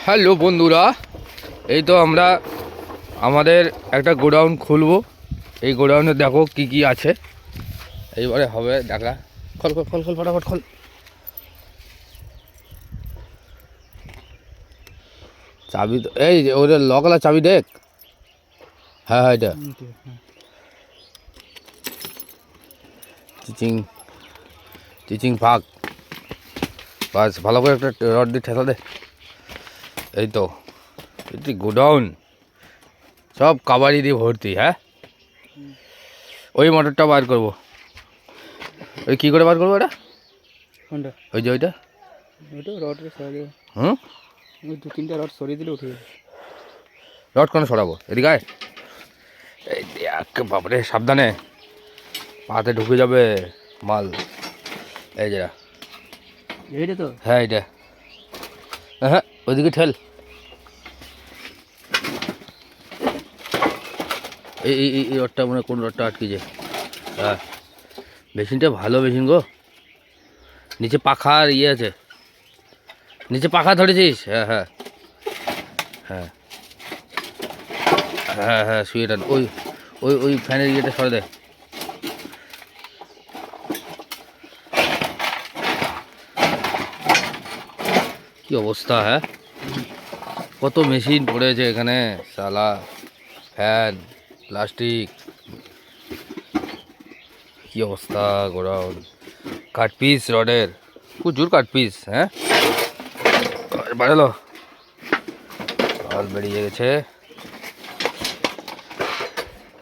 Hello বন্ধুরা, এই তো আমরা আমাদের একটা গোডাউন খুলবো। এই গোডাউনে দেখো কি কি আছে, এইবারে হবে দেখা। খোল খোল খোল খোল ফটাফট খোল। চাবি তো এই যে ওদের লকলা চাবি দেখ। হ্যাঁ হ্যাঁ, এটা চিচিং চিচিং ফাঁক। বাস ভালো করে একটা রড দিয়ে ঠেসা দে। এই তো এটি গোডাউন, সব কাবাডি দিয়ে ভর্তি। হ্যাঁ, ওই মোটরটা বার করবো। ওই কী করে বার করবো এটা? ওই যে ওইটা রড সরিয়ে হুম, ওই 2-3টা রড সরিয়ে দিলে উঠে যাবে। রড কোনো সরাবো এদিকে আয়। এই দেখ বাপরে, সাবধানে, পাতে ঢুকে যাবে মাল। এই যে এইটা তো হ্যাঁ, এইটা হ্যাঁ ওইদিকে ঠেল। এই এই এই রডটা মানে কোন রডটা আটকেছে? হ্যাঁ, মেশিনটা ভালো মেশিন গো। নিচে পাখার ইয়ে আছে, নিচে পাখা ধরেছিস? হ্যাঁ হ্যাঁ হ্যাঁ হ্যাঁ হ্যাঁ, শুয়ে টান। ওই ওই ওই ফ্যানের ইয়েটা সরে দে। কি অবস্থা! হ্যাঁ, কত মেশিন পড়েছে এখানে, শালা ফ্যান, প্লাস্টিক, কি অবস্থা গোডাউন। কাট পিস রডের, প্রচুর কাট পিস। হ্যাঁ, বাড়ালো, মাল বেরিয়ে গেছে।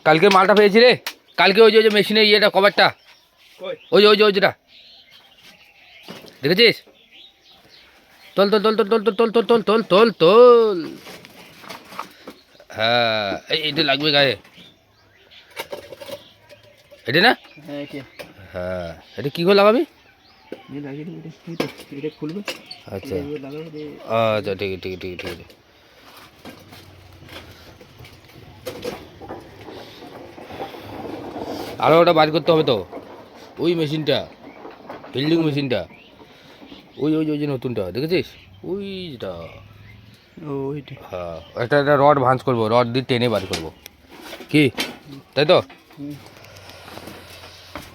কালকে মালটা পেয়েছি রে, কালকে ওই যে মেশিনের ইয়েটা, কভারটা, ওই ওই যে ওই যেটা দেখেছিস? তোল তোল তোল তোল তোল তোল তোল তোল তোল তোল তোল। হ্যাঁ, এইটা লাগবে গায়ে, এটা না? হ্যাঁ এটা হ্যাঁ, এটা কী করে লাগাবি? এই লাগিয়ে দিবি। এটা এটা খুলবে। আচ্ছা এটা লাগাবো দিয়ে আচ্ছা, ঠিক আছে ঠিক আছে ঠিক আছে ঠিক আছে। আরও ওটা বার করতে হবে তো, ওই মেশিনটা, বিল্ডিং মেশিনটা, ওই ওই ওই যে নতুনটা দেখেছিস, ওইটা। ওইটা হ্যাঁ, একটা একটা রড ভাঁজ করবো, রড দিয়ে টেনে বার করবো, কি তাই তো?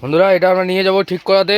বন্ধুরা, এটা আমরা নিয়ে যাবো ঠিক করাতে।